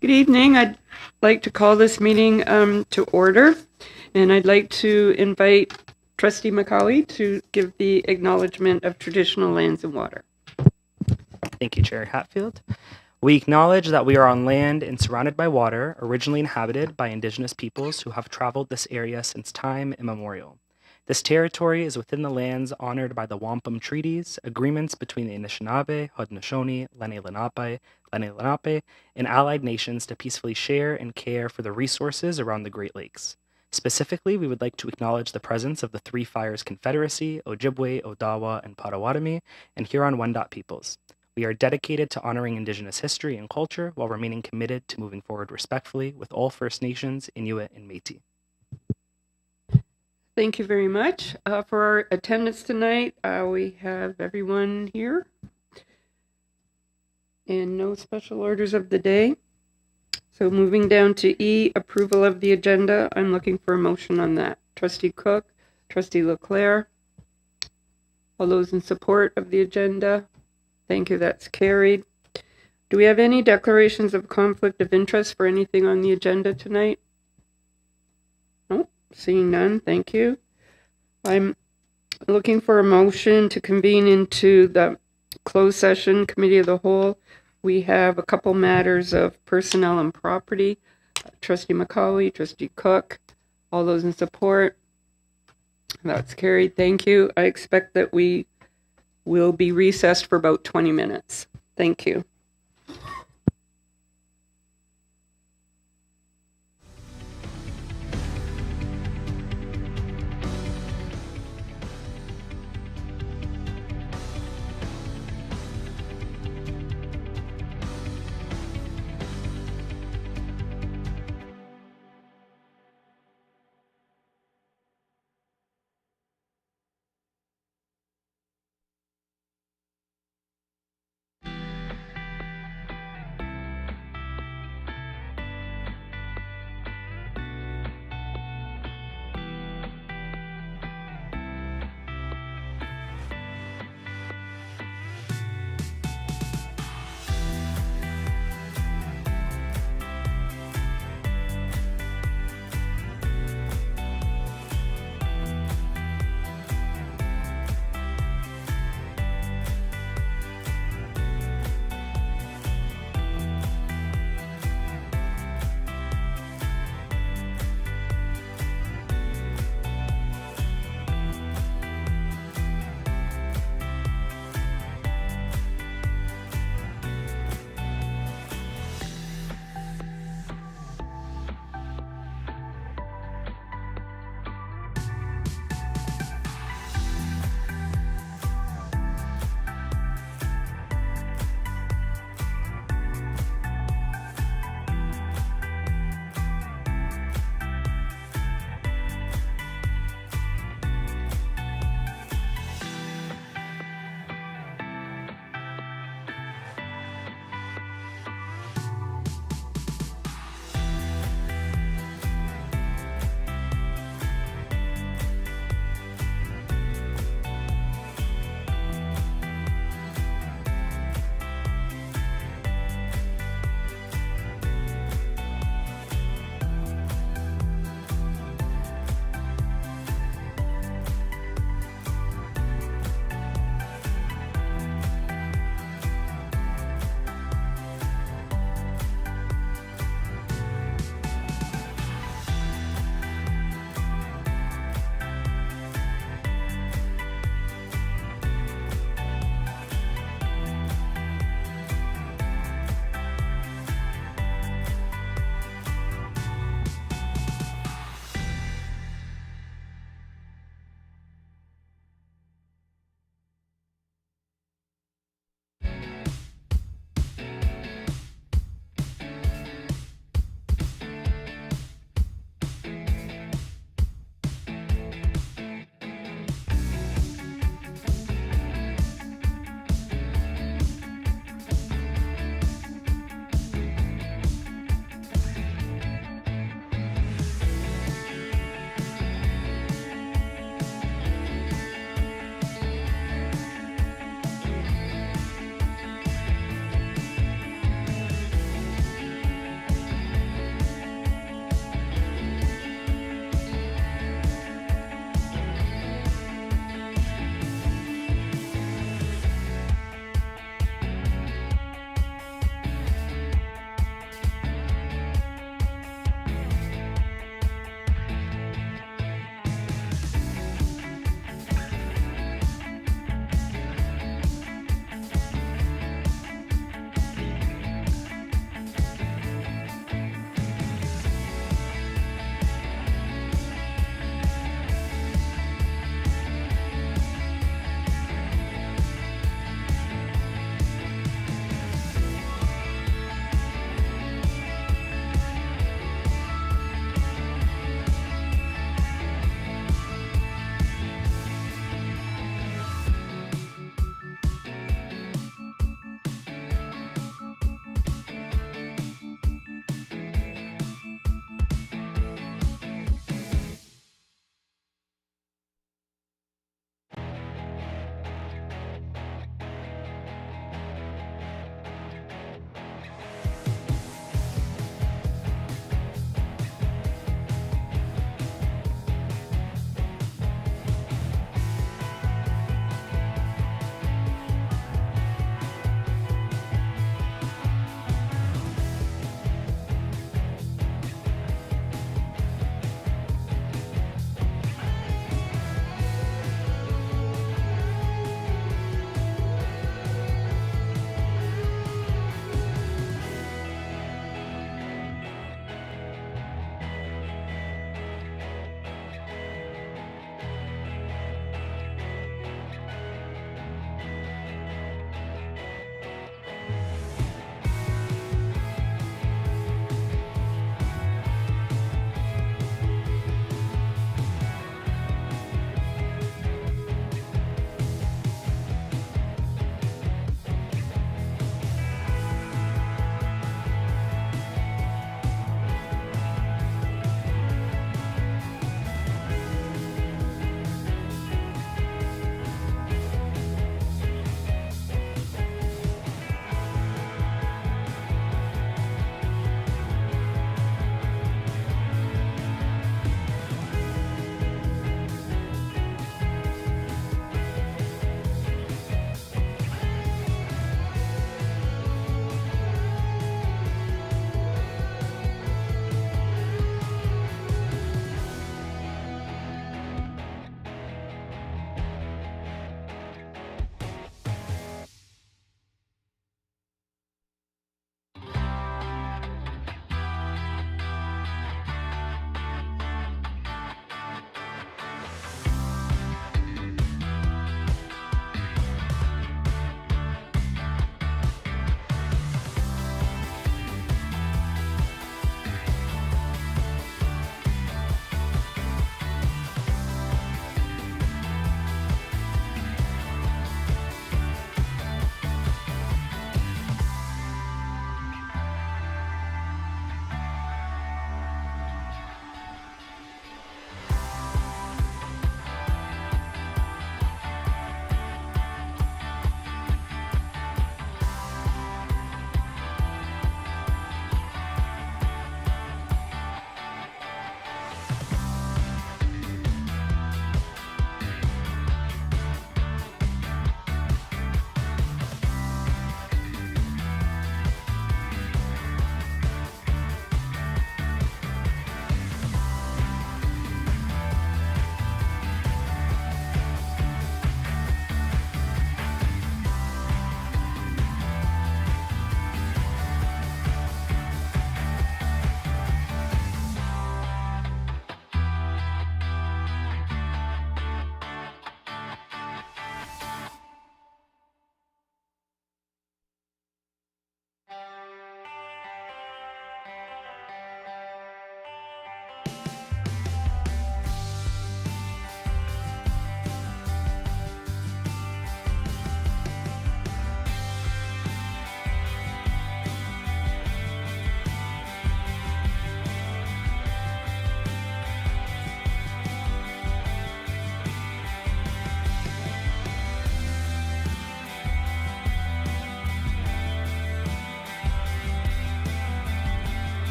Good evening. I'd like to call this meeting to order, and I'd like to invite Trustee Macaulay to give the acknowledgement of traditional lands and water. Thank you, Chair Hatfield. We acknowledge that we are on land and surrounded by water, originally inhabited by Indigenous peoples who have traveled this area since time immemorial. This territory is within the lands honored by the Wampum Treaties, agreements between the Anishinaabe, Haudenosaunee, Lenni Lenape, and allied nations to peacefully share and care for the resources around the Great Lakes. Specifically, we would like to acknowledge the presence of the Three Fires Confederacy, Ojibwe, Odawa, and Potawatomi, and Huron-Wendat peoples. We are dedicated to honoring Indigenous history and culture while remaining committed to moving forward respectfully with all First Nations, Inuit, and Métis. Thank you very much. For our attendance tonight, we have everyone here. And no special orders of the day. So moving down to E, approval of the agenda. I'm looking for a motion on that. Trustee Cook, Trustee Leclerc. All those in support of the agenda? Thank you, that's carried. Do we have any declarations of conflict of interest for anything on the agenda tonight? Nope, seeing none, thank you. I'm looking for a motion to convene into the closed session committee of the whole. We have a couple matters of personnel and property. Trustee Macaulay, Trustee Cook, all those in support? That's carried, thank you. I expect that we will be recessed for about 20 minutes. Thank you.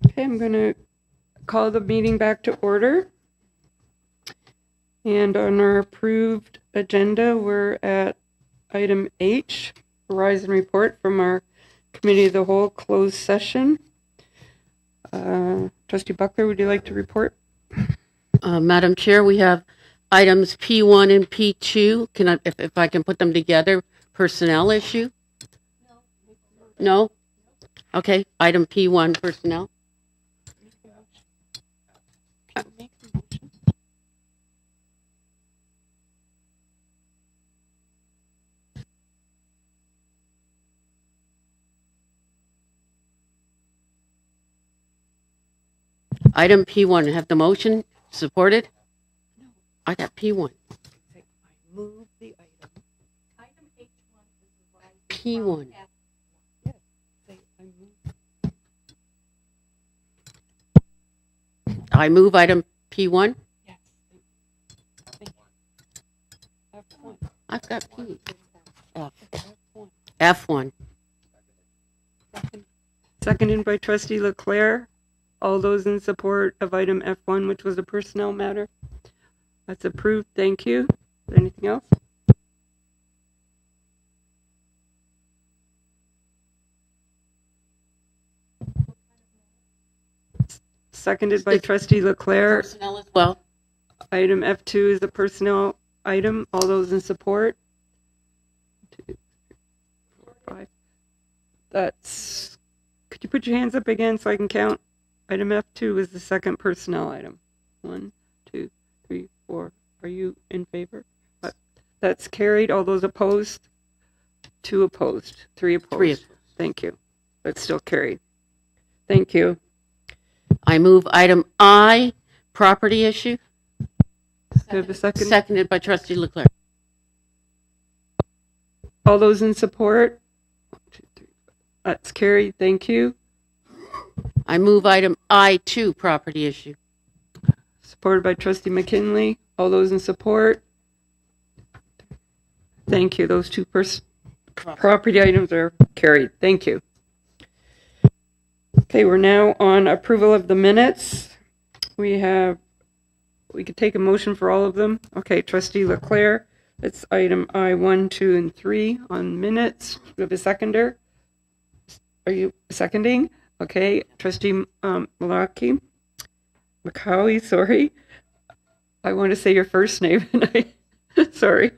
Okay, I'm going to call the meeting back to order. And on our approved agenda, we're at item H, Horizon Report from our Committee of the Whole closed session. Trustee Buckler, would you like to report? Madam Chair, we have items P1 and P2. If I can put them together, personnel issue? No? Okay, item P1, personnel. Item P1, have the motion supported? I got P1. I move the item. Item H1 is P1. Yes, say I move. I move item P1. Yes. F1. I've got P. F. F1. Seconded by trustee Leclerc. All those in support of item F1, which was a personnel matter? That's approved. Thank you. Anything else? Seconded by trustee Leclerc. Personnel as well. Item F2 is a personnel item. All those in support? 2, 3, 4, 5. That's, could you put your hands up again so I can count? Item F2 is the second personnel item. 1, 2, 3, 4. Are you in favor? That's carried. All those opposed? 2 opposed. 3 opposed. 3 opposed. Thank you. That's still carried. Thank you. I move item I, property issue. Do you have a second? Seconded by trustee Leclerc. All those in support? 1, 2, 3, 4. That's carried. Thank you. I move item I2, property issue. Supported by trustee McKinley. All those in support? Thank you. Those 2 property items are carried. Thank you. Okay, we're now on approval of the minutes. We could take a motion for all of them. Okay, trustee Leclerc, it's item I1, 2, and 3 on minutes. We have a seconder. Are you seconding? Okay, trustee Macaulay, sorry. I want to say your first name, and sorry.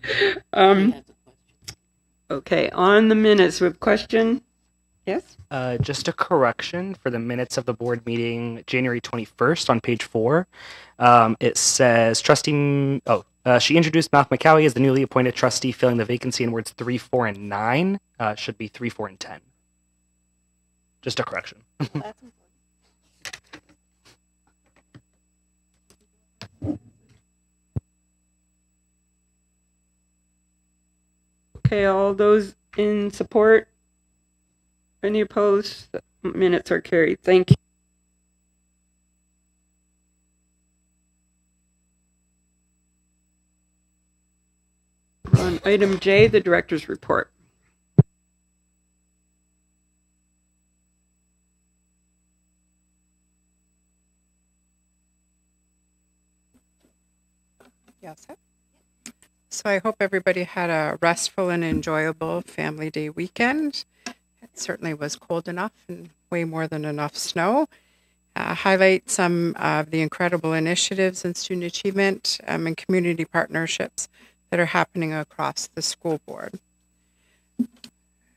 Okay, on the minutes, we have a question. Yes? Just a correction for the minutes of the board meeting January 21st on page 4. It says trustee, she introduced Malcolm McCowie as the newly appointed trustee filling the vacancy in words 3, 4, and 9. Should be 3, 4, and 10. Just a correction. That's important. Okay, all those in support? Any opposed? The minutes are carried. Thank you. On item J, the director's report. Yes. So I hope everybody had a restful and enjoyable Family Day weekend. It certainly was cold enough and way more than enough snow. Highlight some of the incredible initiatives in student achievement and community partnerships that are happening across the school board.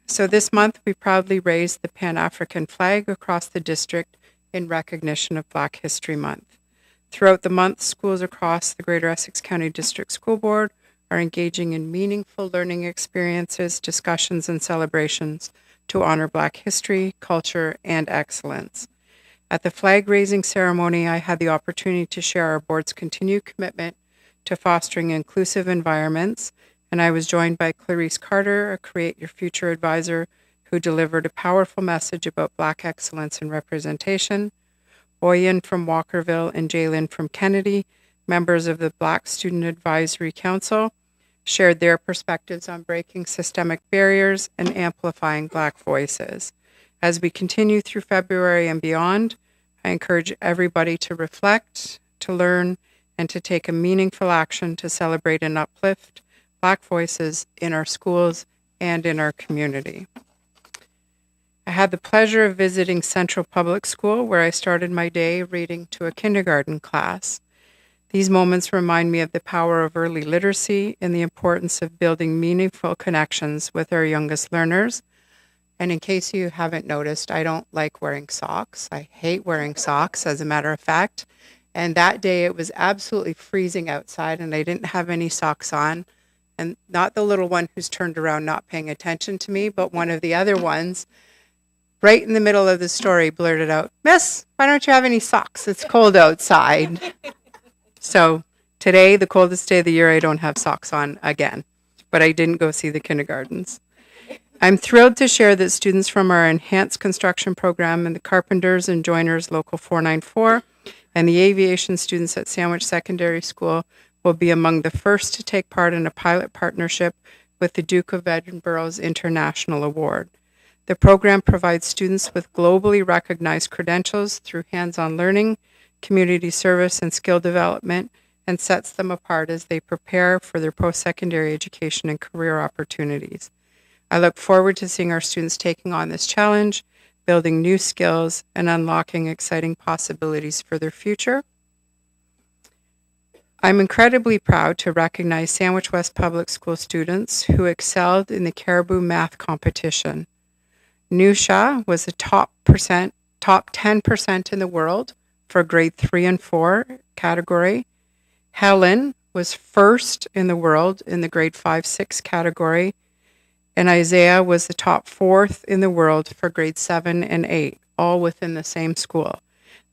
So this month, we proudly raised the Pan-African flag across the district in recognition of Black History Month. Throughout the month, schools across the Greater Essex County District School Board are engaging in meaningful learning experiences, discussions, and celebrations to honor Black history, culture, and excellence. At the flag-raising ceremony, I had the opportunity to share our board's continued commitment to fostering inclusive environments, and I was joined by Clarice Carter, a Create Your Future advisor, who delivered a powerful message about Black excellence and representation. Oyen from Walkerville and Jalen from Kennedy, members of the Black Student Advisory Council, shared their perspectives on breaking systemic barriers and amplifying Black voices. As we continue through February and beyond, I encourage everybody to reflect, to learn, and to take a meaningful action to celebrate and uplift Black voices in our schools and in our community. I had the pleasure of visiting Central Public School, where I started my day reading to a kindergarten class. These moments remind me of the power of early literacy and the importance of building meaningful connections with our youngest learners. And in case you haven't noticed, I don't like wearing socks. I hate wearing socks, as a matter of fact. And that day it was absolutely freezing outside and I didn't have any socks on. And not the little one who's turned around not paying attention to me, but one of the other ones, right in the middle of the story, blurted out, "Miss, why don't you have any socks? It's cold outside." So today, the coldest day of the year, I don't have socks on again, but I didn't go see the kindergartens. I'm thrilled to share that students from our enhanced construction program and the Carpenters and Joiners Local 494 and the aviation students at Sandwich Secondary School will be among the first to take part in a pilot partnership with the Duke of Edinburgh's International Award. The program provides students with globally recognized credentials through hands-on learning, community service, and skill development, and sets them apart as they prepare for their post-secondary education and career opportunities. I look forward to seeing our students taking on this challenge, building new skills, and unlocking exciting possibilities for their future. I'm incredibly proud to recognize Sandwich West Public School students who excelled in the Caribou Math competition. Nusha was the top 10% in the world for grade 3 and 4 category. Helen was first in the world in the grade 5-6 category. And Isaiah was the top 4th in the world for grade 7 and 8, all within the same school.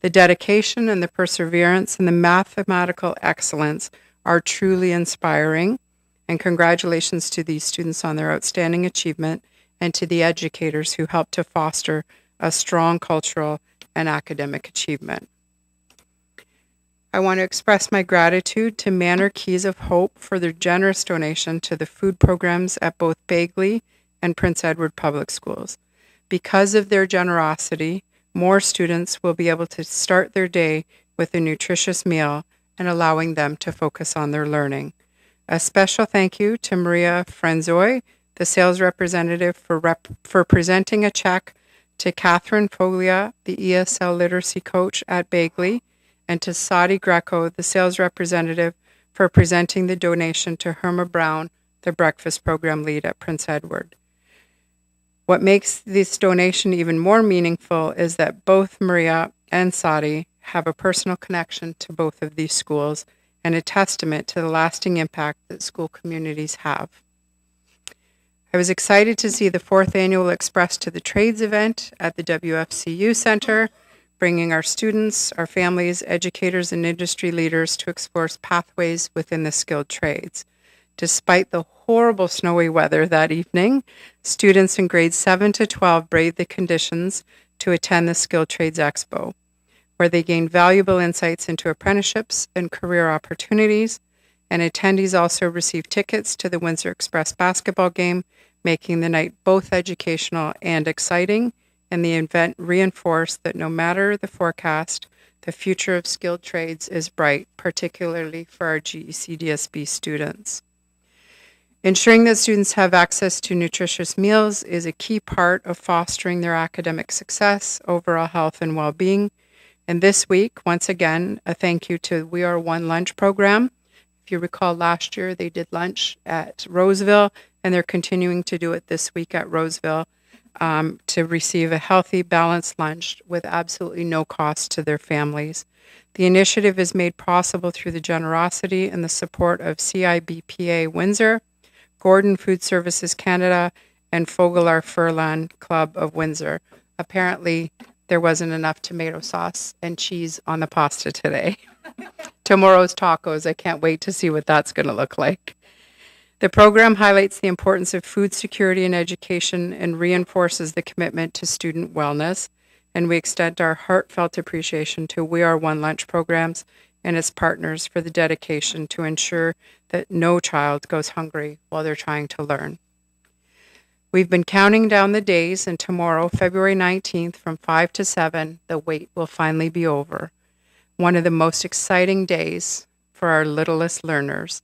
The dedication and the perseverance and the mathematical excellence are truly inspiring. And congratulations to these students on their outstanding achievement and to the educators who helped to foster a strong cultural and academic achievement. I want to express my gratitude to Manor Keys of Hope for their generous donation to the food programs at both Bagley and Prince Edward Public Schools. Because of their generosity, more students will be able to start their day with a nutritious meal and allowing them to focus on their learning. A special thank you to Maria Franzoy, the sales representative, for presenting a check to Catherine Foglia, the ESL literacy coach at Bagley, and to Sadi Greco, the sales representative, for presenting the donation to Herma Brown, the breakfast program lead at Prince Edward. What makes this donation even more meaningful is that both Maria and Sadi have a personal connection to both of these schools and a testament to the lasting impact that school communities have. I was excited to see the 4th annual Express to the Trades event at the WFCU Center, bringing our students, our families, educators, and industry leaders to explore pathways within the skilled trades. Despite the horrible snowy weather that evening, students in grades 7 to 12 braved the conditions to attend the Skilled Trades Expo, where they gained valuable insights into apprenticeships and career opportunities, and attendees also received tickets to the Windsor Express basketball game, making the night both educational and exciting. And the event reinforced that no matter the forecast, the future of skilled trades is bright, particularly for our GECDSB students. Ensuring that students have access to nutritious meals is a key part of fostering their academic success, overall health, and well-being. And this week, once again, a thank you to We Are One lunch program. If you recall, last year they did lunch at Roseville, and they're continuing to do it this week at Roseville, to receive a healthy, balanced lunch with absolutely no cost to their families. The initiative is made possible through the generosity and the support of CIBPA Windsor, Gordon Food Services Canada, and Fogelar Furlan Club of Windsor. Apparently, there wasn't enough tomato sauce and cheese on the pasta today. Tomorrow's tacos, I can't wait to see what that's going to look like. The program highlights the importance of food security in education and reinforces the commitment to student wellness. And we extend our heartfelt appreciation to We Are One Lunch programs and its partners for the dedication to ensure that no child goes hungry while they're trying to learn. We've been counting down the days, and tomorrow, February 19th, from 5 to 7, the wait will finally be over. One of the most exciting days for our littlest learners,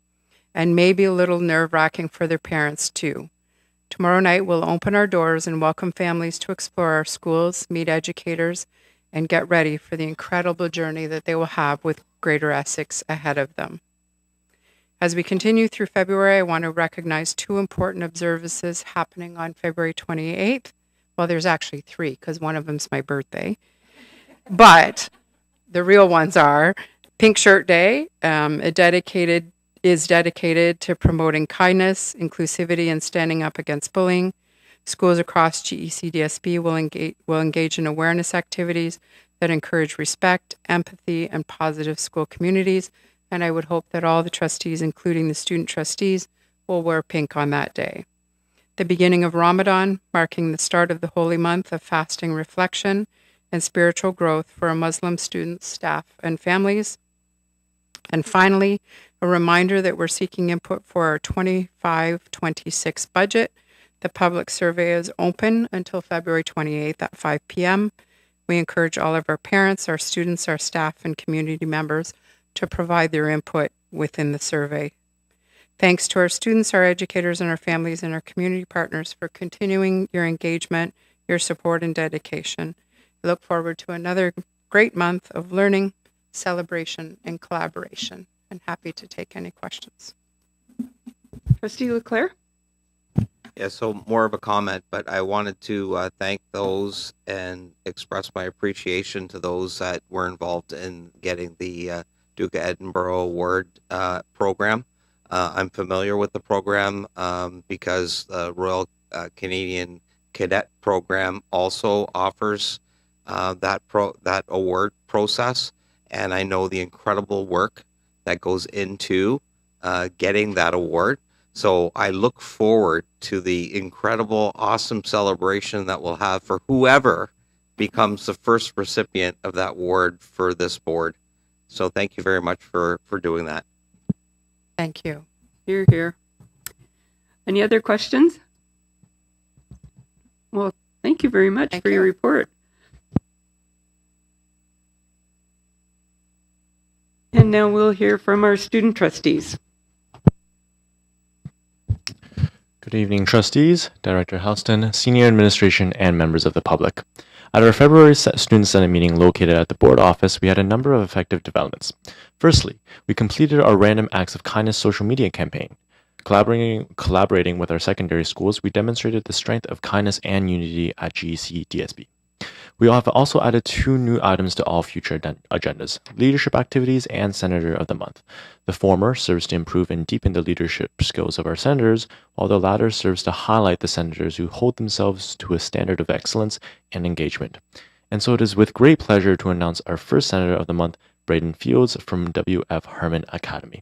and maybe a little nerve-wracking for their parents too. Tomorrow night, we'll open our doors and welcome families to explore our schools, meet educators, and get ready for the incredible journey that they will have with Greater Essex ahead of them. As we continue through February, I want to recognize 2 important observances happening on February 28th. Well, there's actually 3, because one of them's my birthday. But the real ones are Pink Shirt Day, is dedicated to promoting kindness, inclusivity, and standing up against bullying. Schools across GECDSB will engage in awareness activities that encourage respect, empathy, and positive school communities. And I would hope that all the trustees, including the student trustees, will wear pink on that day. The beginning of Ramadan, marking the start of the holy month of fasting, reflection, and spiritual growth for our Muslim students, staff, and families. And finally, a reminder that we're seeking input for our 25-26 budget. The public survey is open until February 28th at 5 p.m. We encourage all of our parents, our students, our staff, and community members to provide their input within the survey. Thanks to our students, our educators, and our families and our community partners for continuing your engagement, your support, and dedication. I look forward to another great month of learning, celebration, and collaboration. And happy to take any questions. Trustee Leclerc? Yeah, so more of a comment, but I wanted to thank those and express my appreciation to those that were involved in getting the Duke of Edinburgh Award program. I'm familiar with the program because the Royal Canadian Cadet Program also offers that award process, and I know the incredible work that goes into getting that award. So I look forward to the incredible, awesome celebration that we'll have for whoever becomes the first recipient of that award for this board. So thank you very much for doing that. Thank you. Here, here. Any other questions? Well, thank you very much for your report. And now we'll hear from our student trustees. Good evening, trustees, Director Houston, senior administration, and members of the public. At our February Student Senate meeting located at the board office, we had a number of effective developments. Firstly, we completed our Random Acts of Kindness social media campaign. Collaborating with our secondary schools, we demonstrated the strength of kindness and unity at GECDSB. We have also added 2 new items to all future agendas, leadership activities and Senator of the Month. The former serves to improve and deepen the leadership skills of our senators, while the latter serves to highlight the senators who hold themselves to a standard of excellence and engagement. And so it is with great pleasure to announce our first Senator of the Month, Braden Fields from W.F. Herman Academy.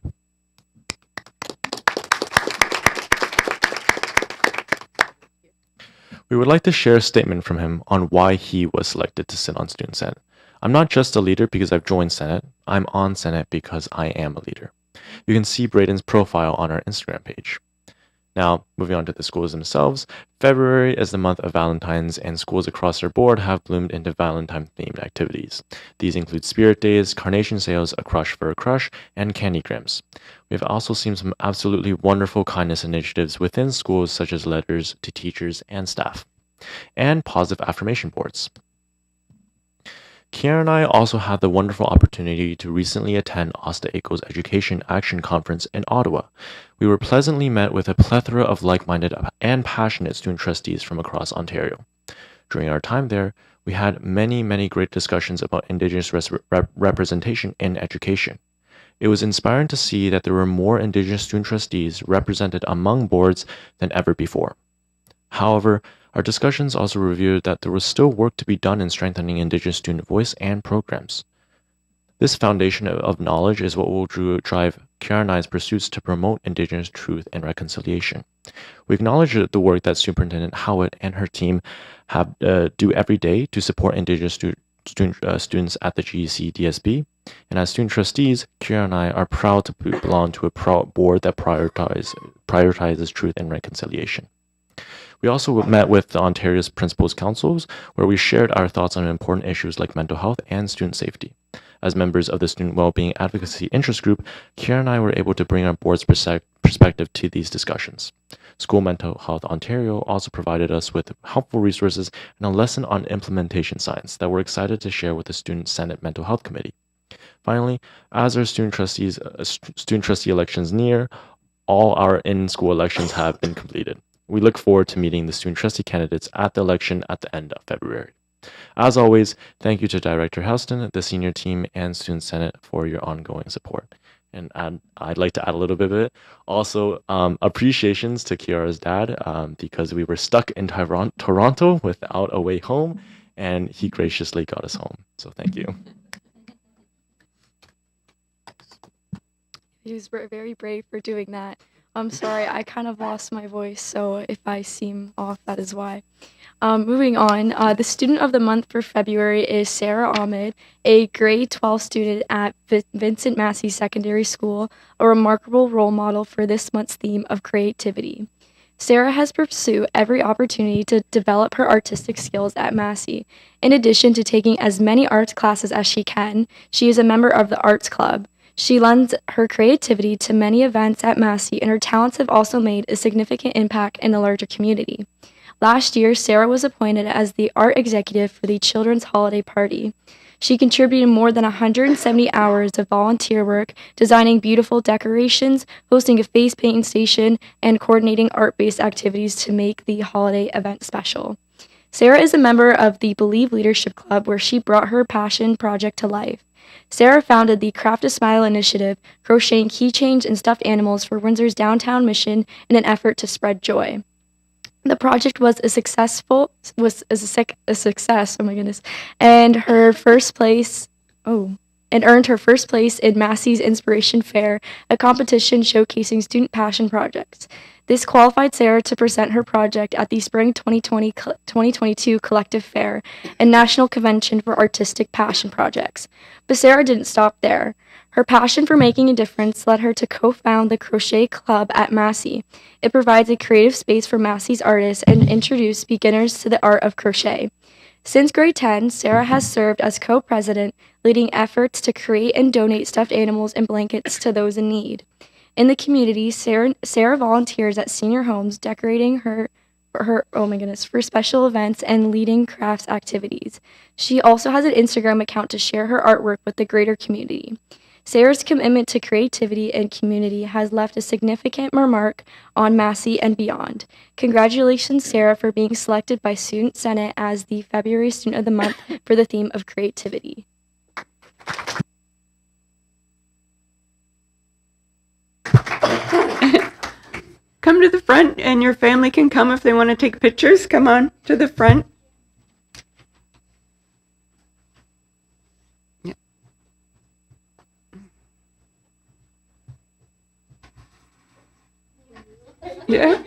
We would like to share a statement from him on why he was selected to sit on Student Senate. I'm not just a leader because I've joined Senate, I'm on Senate because I am a leader. You can see Braden's profile on our Instagram page. Now, moving on to the schools themselves, February is the month of Valentine's, and schools across our board have bloomed into Valentine-themed activities. These include Spirit Days, carnation sales, a crush for a crush, and candygrams. We have also seen some absolutely wonderful kindness initiatives within schools, such as letters to teachers and staff, and positive affirmation boards. Kiara and I also had the wonderful opportunity to recently attend Asta Eco's Education Action Conference in Ottawa. We were pleasantly met with a plethora of like-minded and passionate student trustees from across Ontario. During our time there, we had many great discussions about Indigenous representation in education. It was inspiring to see that there were more Indigenous student trustees represented among boards than ever before. However, our discussions also revealed that there was still work to be done in strengthening Indigenous student voice and programs. This foundation of knowledge is what will drive Kiara and I's pursuits to promote Indigenous truth and reconciliation. We acknowledge the work that Superintendent Howitt and her team do every day to support Indigenous students at the GECDSB. And as student trustees, Kiara and I are proud to belong to a proud board that prioritizes truth and reconciliation. We also met with the Ontario's Principals Councils, where we shared our thoughts on important issues like mental health and student safety. As members of the Student Wellbeing Advocacy Interest Group, Kiara and I were able to bring our board's perspective to these discussions. School Mental Health Ontario also provided us with helpful resources and a lesson on implementation science that we're excited to share with the Student Senate Mental Health Committee. Finally, as our student trustee elections near, all our in-school elections have been completed. We look forward to meeting the student trustee candidates at the election at the end of February. As always, thank you to Director Houston, the senior team, and Student Senate for your ongoing support. And I'd like to add a little bit of it. Also, appreciations to Kiara's dad, because we were stuck in Toronto without a way home, and he graciously got us home. So thank you. He was very brave for doing that. I'm sorry, I kind of lost my voice, so if I seem off, that is why. Moving on, the student of the month for February is Sarah Ahmed, a grade 12 student at Vincent Massey Secondary School, a remarkable role model for this month's theme of creativity. Sarah has pursued every opportunity to develop her artistic skills at Massey. In addition to taking as many arts classes as she can, she is a member of the Arts Club. She lends her creativity to many events at Massey, and her talents have also made a significant impact in the larger community. Last year, Sarah was appointed as the art executive for the Children's Holiday Party. She contributed more than 170 hours of volunteer work, designing beautiful decorations, hosting a face painting station, and coordinating art-based activities to make the holiday event special. Sarah is a member of the Believe Leadership Club, where she brought her passion project to life. Sarah founded the Craft a Smile initiative, crocheting keychains and stuffed animals for Windsor's downtown mission in an effort to spread joy. The project was a success, oh my goodness, and her first place, and earned her first place in Massey's Inspiration Fair, a competition showcasing student passion projects. This qualified Sarah to present her project at the Spring 2022 Collective Fair, a national convention for artistic passion projects. But Sarah didn't stop there. Her passion for making a difference led her to co-found the Crochet Club at Massey. It provides a creative space for Massey's artists and introduces beginners to the art of crochet. Since grade 10, Sarah has served as co-president, leading efforts to create and donate stuffed animals and blankets to those in need. In the community, Sarah volunteers at senior homes, decorating for special events and leading crafts activities. She also has an Instagram account to share her artwork with the greater community. Sarah's commitment to creativity and community has left a significant remark on Massey and beyond. Congratulations, Sarah, for being selected by Student Senate as the February Student of the Month for the theme of creativity. Come to the front, and your family can come if they want to take pictures. Come on to the front. Yeah.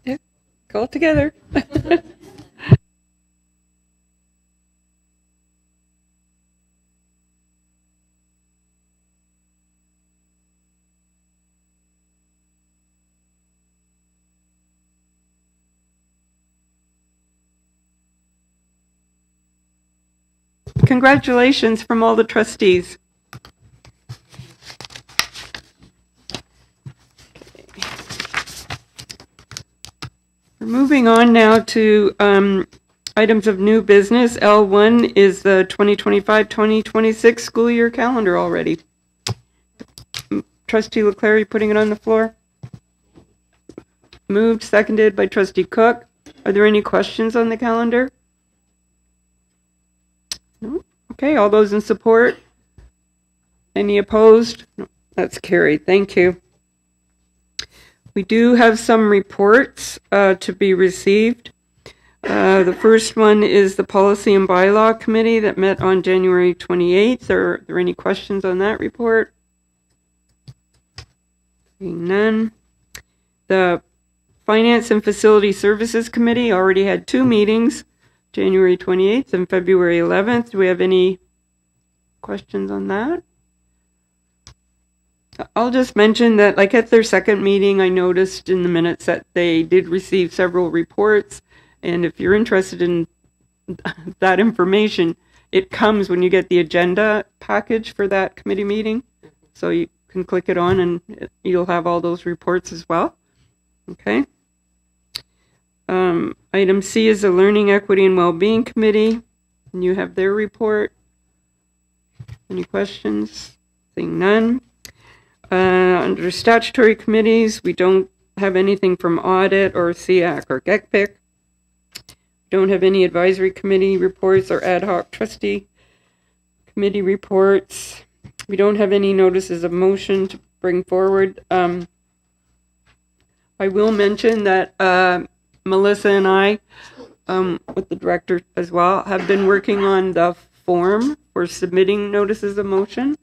Yeah. Go all together. Congratulations from all the trustees. We're moving on now to items of new business. L1 is the 2025-2026 school year calendar already. Trustee Leclerc, you putting it on the floor? Moved, seconded by Trustee Cook. Are there any questions on the calendar? No? Okay, all those in support? Any opposed? No, that's carried. Thank you. We do have some reports to be received. The first one is the Policy and Bylaw Committee that met on January 28th. Are there any questions on that report? Seeing none. The Finance and Facility Services Committee already had 2 meetings, January 28th and February 11th. Do we have any questions on that? I'll just mention that, like, at their second meeting, I noticed in the minutes that they did receive several reports, and if you're interested in that information, it comes when you get the agenda package for that committee meeting, so you can click it on and you'll have all those reports as well. Okay. Item C is the Learning, Equity, and Wellbeing Committee, and you have their report. Any questions? Seeing none. Under statutory committees, we don't have anything from Audit or SEAC or GECPIC. Don't have any advisory committee reports or ad hoc trustee committee reports. We don't have any notices of motion to bring forward. I will mention that Melissa and I, with the director as well, have been working on the form for submitting notices of motion.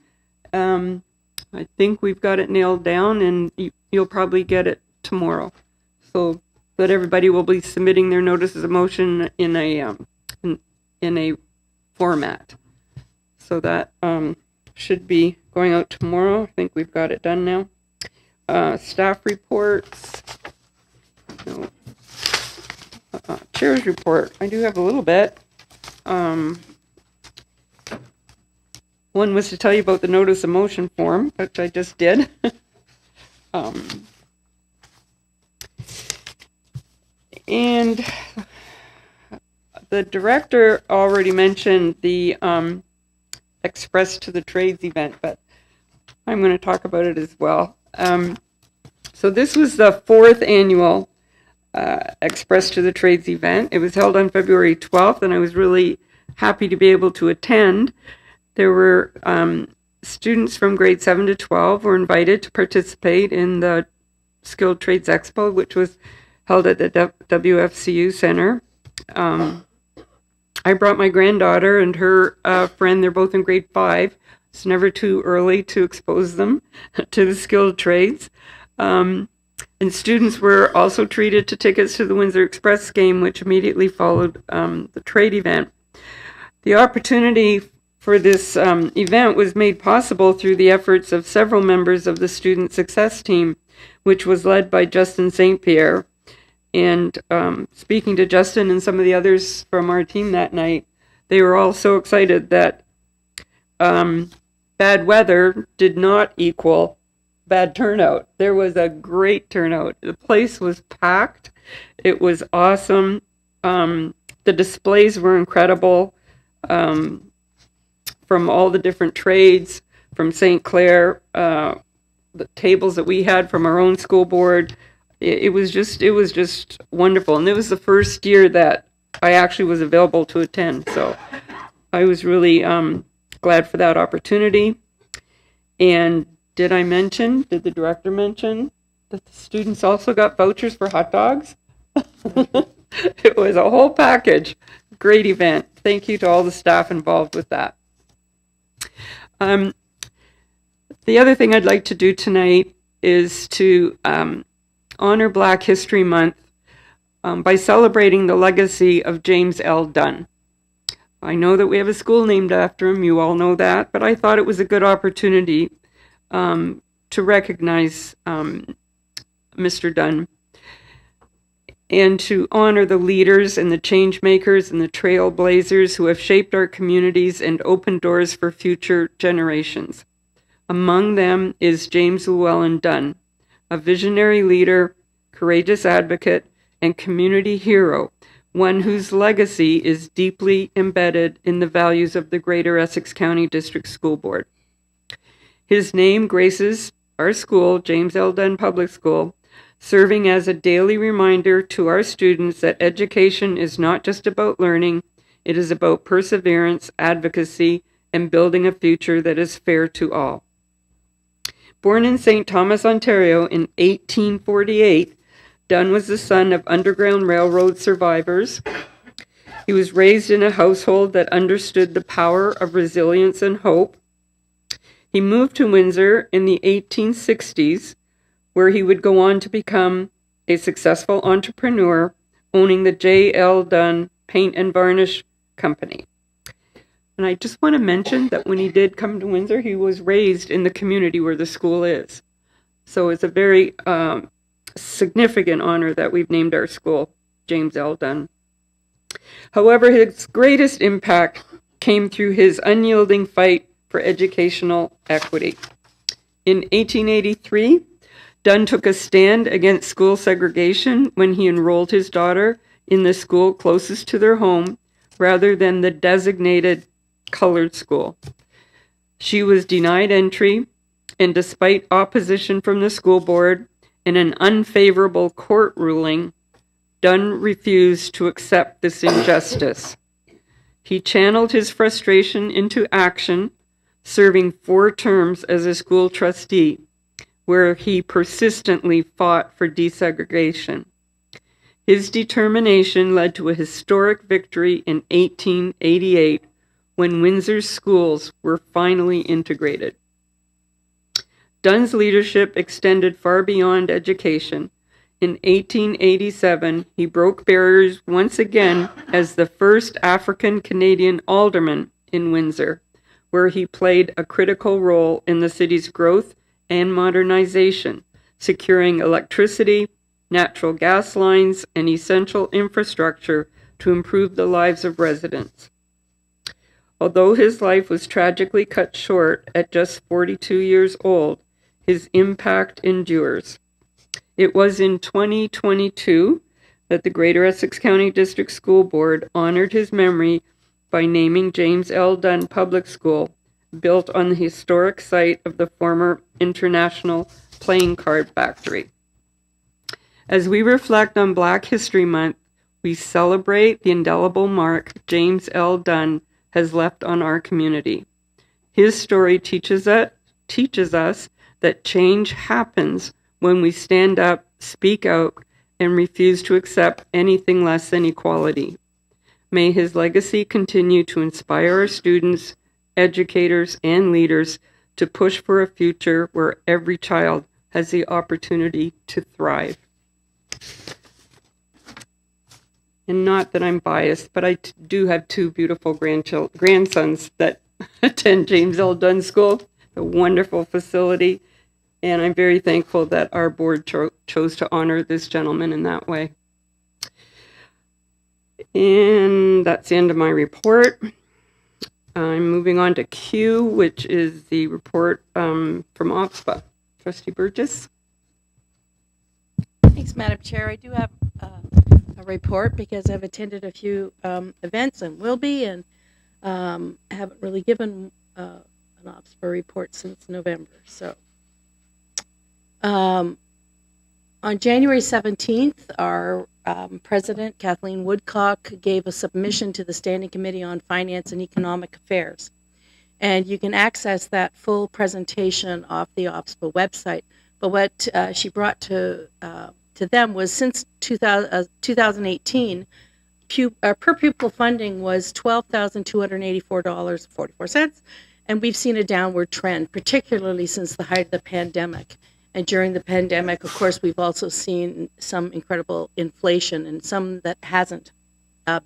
I think we've got it nailed down, and you'll probably get it tomorrow. So that everybody will be submitting their notices of motion in a format. So that should be going out tomorrow. I think we've got it done now. Staff reports. No. Chair's report. I do have a little bit. One was to tell you about the notice of motion form, which I just did. And the director already mentioned the Express to the Trades event, but I'm going to talk about it as well. So this was the 4th annual Express to the Trades event. It was held on February 12th, and I was really happy to be able to attend. There were students from grade 7 to 12 were invited to participate in the Skilled Trades Expo, which was held at the WFCU Center. I brought my granddaughter and her friend. They're both in grade 5. It's never too early to expose them to the skilled trades. And students were also treated to tickets to the Windsor Express game, which immediately followed the trade event. The opportunity for this event was made possible through the efforts of several members of the student success team, which was led by Justin St. Pierre. And speaking to Justin and some of the others from our team that night, they were all so excited that bad weather did not equal bad turnout. There was a great turnout. The place was packed. It was awesome. The displays were incredible from all the different trades, from St. Clair, the tables that we had from our own school board. It was just wonderful. And it was the first year that I actually was available to attend. So I was really glad for that opportunity. And did the director mention that the students also got vouchers for hot dogs? It was a whole package. Great event. Thank you to all the staff involved with that. The other thing I'd like to do tonight is to honor Black History Month by celebrating the legacy of James L. Dunn. I know that we have a school named after him. You all know that. But I thought it was a good opportunity to recognize Mr. Dunn and to honor the leaders and the change makers and the trailblazers who have shaped our communities and opened doors for future generations. Among them is James Llewellyn Dunn, a visionary leader, courageous advocate, and community hero, one whose legacy is deeply embedded in the values of the Greater Essex County District School Board. His name graces our school, James L. Dunn Public School, serving as a daily reminder to our students that education is not just about learning, it is about perseverance, advocacy, and building a future that is fair to all. Born in St. Thomas, Ontario in 1848, Dunn was the son of Underground Railroad survivors. He was raised in a household that understood the power of resilience and hope. He moved to Windsor in the 1860s, where he would go on to become a successful entrepreneur, owning the J.L. Dunn Paint and Varnish Company. And I just want to mention that when he did come to Windsor, he was raised in the community where the school is. So it's a very significant honor that we've named our school James L. Dunn. However, his greatest impact came through his unyielding fight for educational equity. In 1883, Dunn took a stand against school segregation when he enrolled his daughter in the school closest to their home rather than the designated colored school. She was denied entry, and despite opposition from the school board and an unfavorable court ruling, Dunn refused to accept this injustice. He channeled his frustration into action, serving 4 terms as a school trustee, where he persistently fought for desegregation. His determination led to a historic victory in 1888 when Windsor's schools were finally integrated. Dunn's leadership extended far beyond education. In 1887, he broke barriers once again as the first African-Canadian alderman in Windsor, where he played a critical role in the city's growth and modernization, securing electricity, natural gas lines, and essential infrastructure to improve the lives of residents. Although his life was tragically cut short at just 42 years old, his impact endures. It was in 2022 that the Greater Essex County District School Board honored his memory by naming James L. Dunn Public School, built on the historic site of the former International Playing Card Factory. As we reflect on Black History Month, we celebrate the indelible mark James L. Dunn has left on our community. His story teaches us that change happens when we stand up, speak out, and refuse to accept anything less than equality. May his legacy continue to inspire our students, educators, and leaders to push for a future where every child has the opportunity to thrive. And not that I'm biased, but I do have 2 beautiful grandsons that attend James L. Dunn School, a wonderful facility. And I'm very thankful that our board chose to honor this gentleman in that way. And that's the end of my report. I'm moving on to Q, which is the report from OPSPA. Trustee Burgess. Thanks, Madam Chair. I do have a report because I've attended a few events and will be, and haven't really given an OPSPA report since November. So on January 17th, our President, Kathleen Woodcock, gave a submission to the Standing Committee on Finance and Economic Affairs. And you can access that full presentation off the OPSPA website. But what she brought to them was since 2018, per pupil funding was $12,284.44, and we've seen a downward trend, particularly since the height of the pandemic. And during the pandemic, of course, we've also seen some incredible inflation and some that hasn't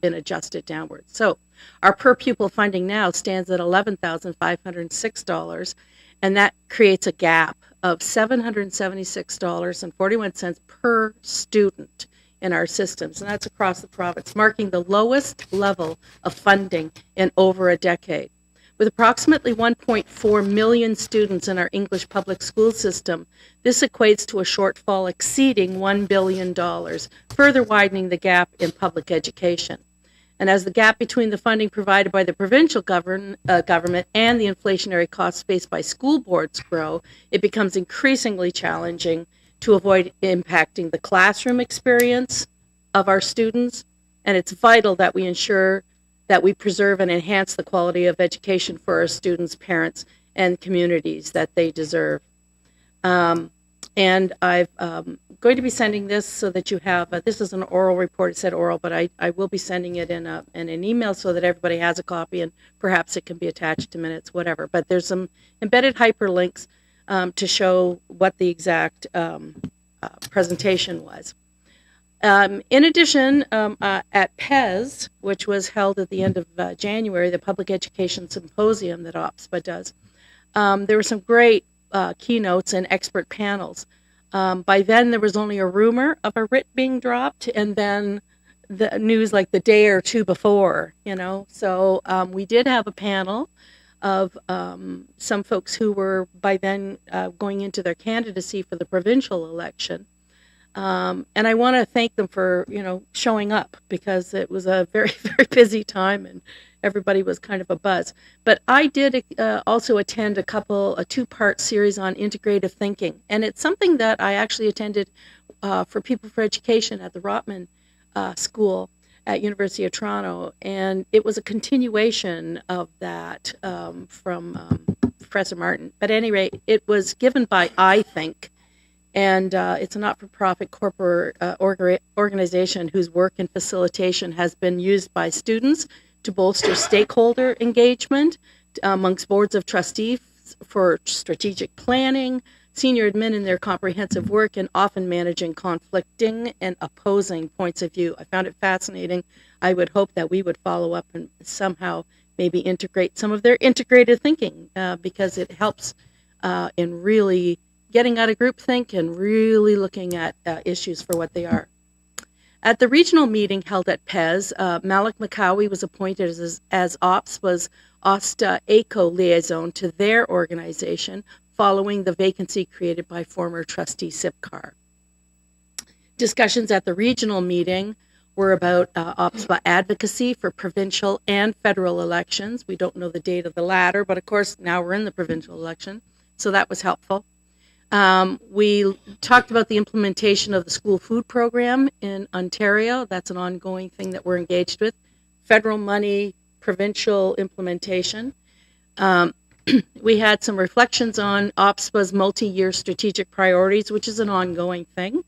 been adjusted downwards. So our per pupil funding now stands at $11,506, and that creates a gap of $776.41 per student in our systems, and that's across the province, marking the lowest level of funding in over a decade. With approximately 1.4 million students in our English public school system, this equates to a shortfall exceeding $1 billion, further widening the gap in public education. And as the gap between the funding provided by the provincial government and the inflationary costs faced by school boards grow, it becomes increasingly challenging to avoid impacting the classroom experience of our students. And it's vital that we ensure that we preserve and enhance the quality of education for our students, parents, and communities that they deserve. And I'm going to be sending this so that you have, this is an oral report, it said oral, but I will be sending it in an email so that everybody has a copy, and perhaps it can be attached to minutes, whatever. But there's some embedded hyperlinks to show what the exact presentation was. In addition, at PES, which was held at the end of January, the Public Education Symposium that OPSPA does, there were some great keynotes and expert panels. By then, there was only a rumor of a writ being dropped, and then the news like the day or two before, So we did have a panel of some folks who were by then going into their candidacy for the provincial election. And I want to thank them for, showing up, because it was a very, very busy time and everybody was kind of abuzz. But I did also attend a two-part series on integrative thinking. And it's something that I actually attended for People for Education at the Rotman school at University of Toronto, and it was a continuation of that from Professor Martin. But at any rate, it was given by I Think, and it's a not-for-profit corporate organization whose work in facilitation has been used by students to bolster stakeholder engagement amongst boards of trustees for strategic planning, senior admin in their comprehensive work, and often managing conflicting and opposing points of view. I found it fascinating. I would hope that we would follow up and somehow maybe integrate some of their integrated thinking because it helps in really getting out of groupthink and really looking at issues for what they are. At the regional meeting held at PEZ, Malik Makawi was appointed as OSPA's ACO liaison to their organization following the vacancy created by former trustee Sipkar. Discussions at the regional meeting were about OPSPA advocacy for provincial and federal elections. We don't know the date of the latter, but of course now we're in the provincial election, so that was helpful. We talked about the implementation of the school food program in Ontario. That's an ongoing thing that we're engaged with. Federal money, provincial implementation. We had some reflections on OPSPA's multi-year strategic priorities, which is an ongoing thing,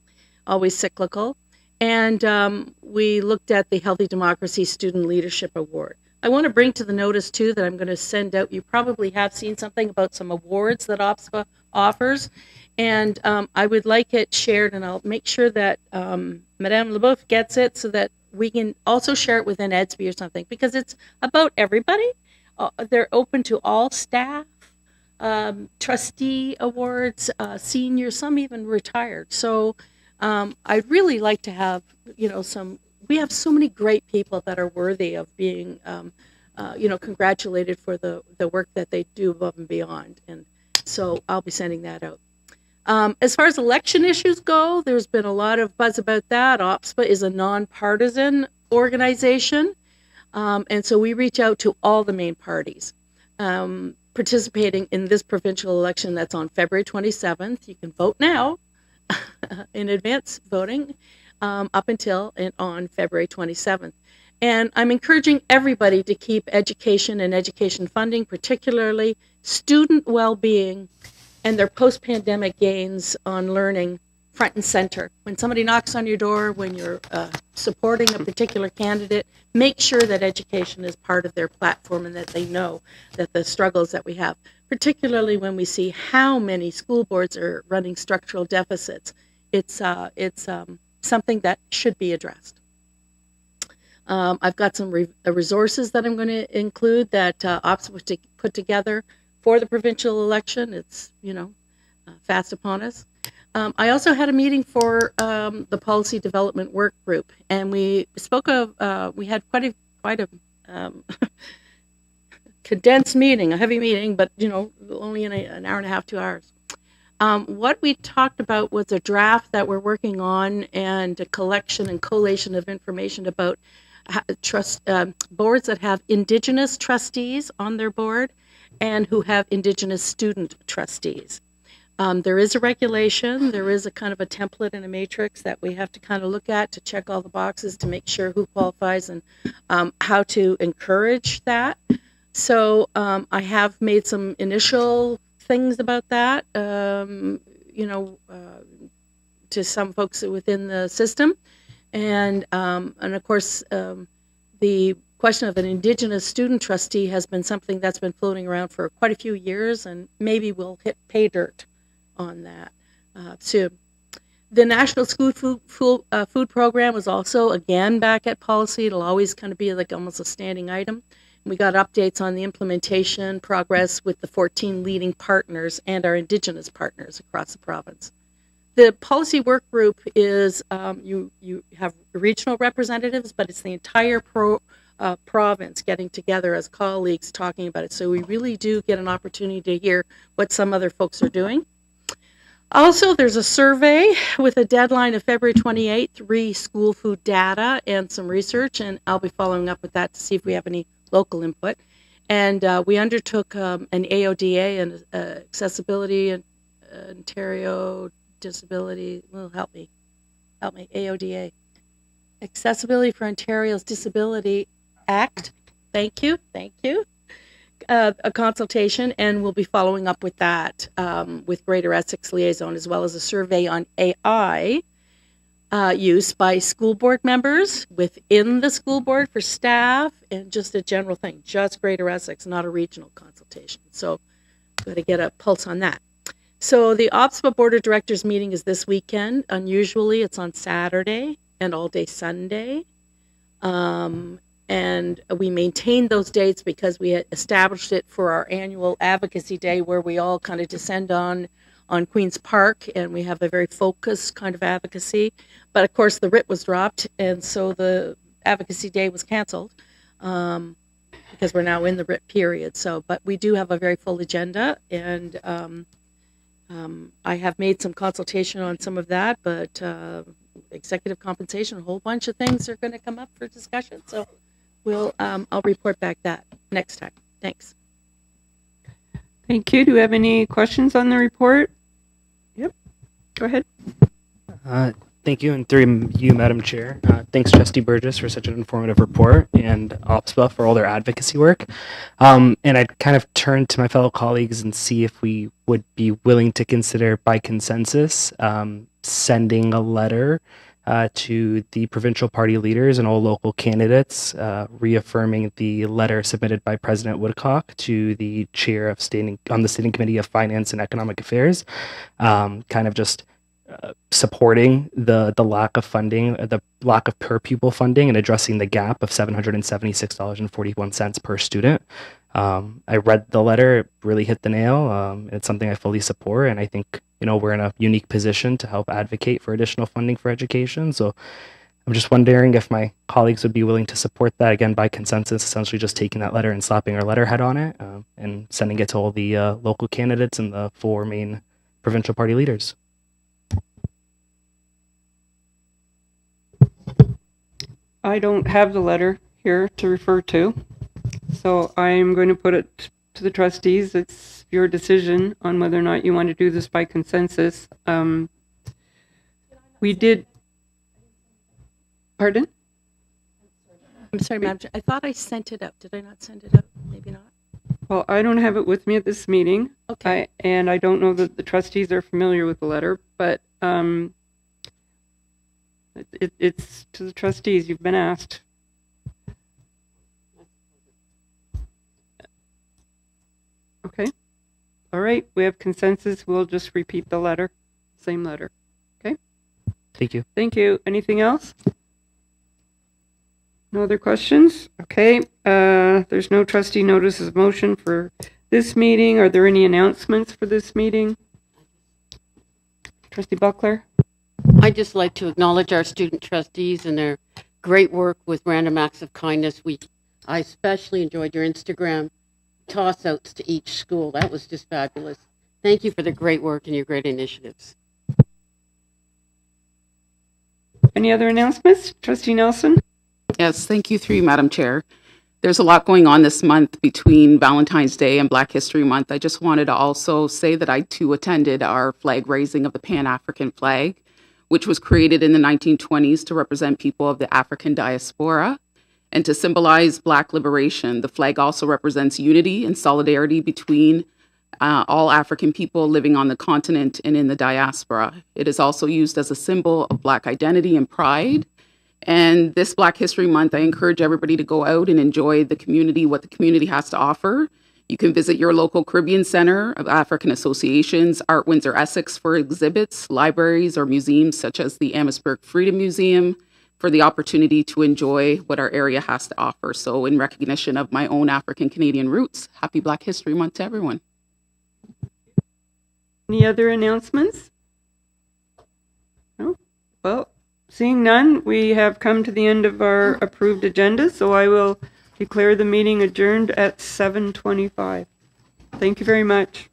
always cyclical. And we looked at the Healthy Democracy Student Leadership Award. I want to bring to the notice, too, that I'm going to send out, you probably have seen something about some awards that OPSPA offers, and I would like it shared, and I'll make sure that Madame Leboeuf gets it so that we can also share it within EDSB or something, because it's about everybody. They're open to all staff, trustee awards, seniors, some even retired. So I'd really like to have, we have so many great people that are worthy of being, congratulated for the work that they do above and beyond. And so I'll be sending that out. As far as election issues go, there's been a lot of buzz about that. OPSPA is a nonpartisan organization. And so we reach out to all the main parties participating in this provincial election that's on February 27th. You can vote now in advance voting up until and on February 27th. And I'm encouraging everybody to keep education and education funding, particularly student well-being and their post-pandemic gains on learning, front and center. When somebody knocks on your door, when you're supporting a particular candidate, make sure that education is part of their platform and that they know that the struggles that we have, particularly when we see how many school boards are running structural deficits, it's something that should be addressed. I've got some resources that I'm going to include that OPSPA put together for the provincial election. It's, fast upon us. I also had a meeting for the policy development work group, and we spoke of, we had quite a condensed meeting, a heavy meeting, but, only in an hour and a half, 2 hours. What we talked about was a draft that we're working on and a collection and collation of information about boards that have Indigenous trustees on their board and who have Indigenous student trustees. There is a regulation, there is a kind of a template and a matrix that we have to kind of look at to check all the boxes to make sure who qualifies and how to encourage that. So I have made some initial things about that, to some folks within the system. And of course, the question of an Indigenous student trustee has been something that's been floating around for quite a few years, and maybe we'll hit pay dirt on that soon. The National School Food Program was also, again, back at policy. It'll always kind of be like almost a standing item. We got updates on the implementation progress with the 14 leading partners and our Indigenous partners across the province. The policy work group is, you have regional representatives, but it's the entire province getting together as colleagues talking about it. So we really do get an opportunity to hear what some other folks are doing. Also, there's a survey with a deadline of February 28th, re-school food data and some research, and I'll be following up with that to see if we have any local input. And we undertook an AODA and Accessibility and Ontario Disability, well, help me, AODA. Accessibility for Ontario's Disability Act. Thank you. A consultation, and we'll be following up with that with Greater Essex Liaison, as well as a survey on AI use by school board members within the school board for staff, and just a general thing, just Greater Essex, not a regional consultation. So got to get a pulse on that. So the OPSPA Board of Directors meeting is this weekend. Unusually, it's on Saturday and all day Sunday. And we maintained those dates because we had established it for our annual advocacy day, where we all kind of descend on Queen's Park, and we have a very focused kind of advocacy. But of course, the writ was dropped, and so the advocacy day was canceled because we're now in the writ period. So, but we do have a very full agenda, and I have made some consultation on some of that, but executive compensation, a whole bunch of things are going to come up for discussion. So I'll report back that next time. Thanks. Thank you. Do we have any questions on the report? Yep. Go ahead. Thank you, and through you, Madam Chair. Thanks, Trustee Burgess, for such an informative report, and OPSPA for all their advocacy work. And I'd kind of turn to my fellow colleagues and see if we would be willing to consider, by consensus, sending a letter to the provincial party leaders and all local candidates, reaffirming the letter submitted by President Woodcock to the chair of on the Standing Committee of Finance and Economic Affairs, kind of just supporting the lack of funding, the lack of per pupil funding, and addressing the gap of $776.41 per student. I read the letter; it really hit the nail. It's something I fully support, and I think we're in a unique position to help advocate for additional funding for education. So I'm just wondering if my colleagues would be willing to support that, again, by consensus, essentially just taking that letter and slapping our letterhead on it and sending it to all the local candidates and the 4 main provincial party leaders. I don't have the letter here to refer to, so I'm going to put it to the trustees. It's your decision on whether or not you want to do this by consensus. We did. Pardon? I'm sorry, Madam Chair. I thought I sent it out. Did I not send it out? Maybe not. Well, I don't have it with me at this meeting. Okay. And I don't know that the trustees are familiar with the letter, but it's to the trustees. You've been asked. Okay. All right. We have consensus. We'll just repeat the letter. Same letter. Okay. Thank you. Thank you. Anything else? No other questions? Okay. There's no trustee notices of motion for this meeting. Are there any announcements for this meeting? Trustee Buckler? I'd just like to acknowledge our student trustees and their great work with Random Acts of Kindness Week. I especially enjoyed your Instagram toss-outs to each school. That was just fabulous. Thank you for the great work and your great initiatives. Any other announcements? Trustee Nelson? Yes, thank you, through you, Madam Chair. There's a lot going on this month between Valentine's Day and Black History Month. I just wanted to also say that I, too, attended our flag raising of the Pan-African flag, which was created in the 1920s to represent people of the African diaspora and to symbolize Black liberation. The flag also represents unity and solidarity between all African people living on the continent and in the diaspora. It is also used as a symbol of Black identity and pride. And this Black History Month, I encourage everybody to go out and enjoy the community, what the community has to offer. You can visit your local Caribbean Center of African Associations, Art Windsor Essex for exhibits, libraries, or museums such as the Amherstburg Freedom Museum for the opportunity to enjoy what our area has to offer. So in recognition of my own African Canadian roots, happy Black History Month to everyone. Any other announcements? No? Well, seeing none, we have come to the end of our approved agenda, so I will declare the meeting adjourned at 7:25. Thank you very much.